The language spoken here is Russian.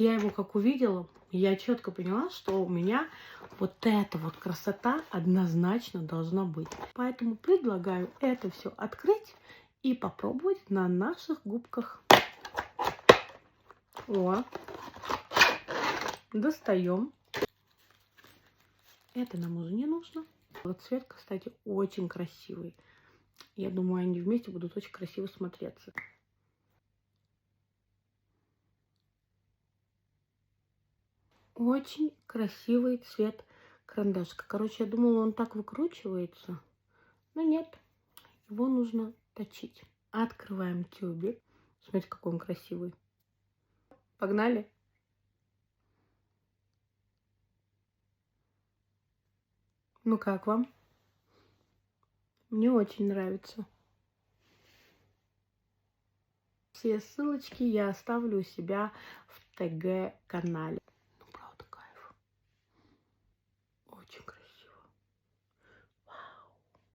я его как увидела, я четко поняла, что у меня вот эта вот красота однозначно должна быть. Поэтому предлагаю это все открыть и попробовать на наших губках. О, достаем. Это нам уже не нужно. Вот цвет, кстати, очень красивый. Я думаю, они вместе будут очень красиво смотреться. Очень красивый цвет карандашка. Короче, я думала, он так выкручивается. Но нет, его нужно точить. Открываем тюбик. Смотрите, какой он красивый. Погнали. Ну как вам? Мне очень нравится. Все ссылочки я оставлю у себя в ТГ канале. Ну правда, кайф. Очень красиво.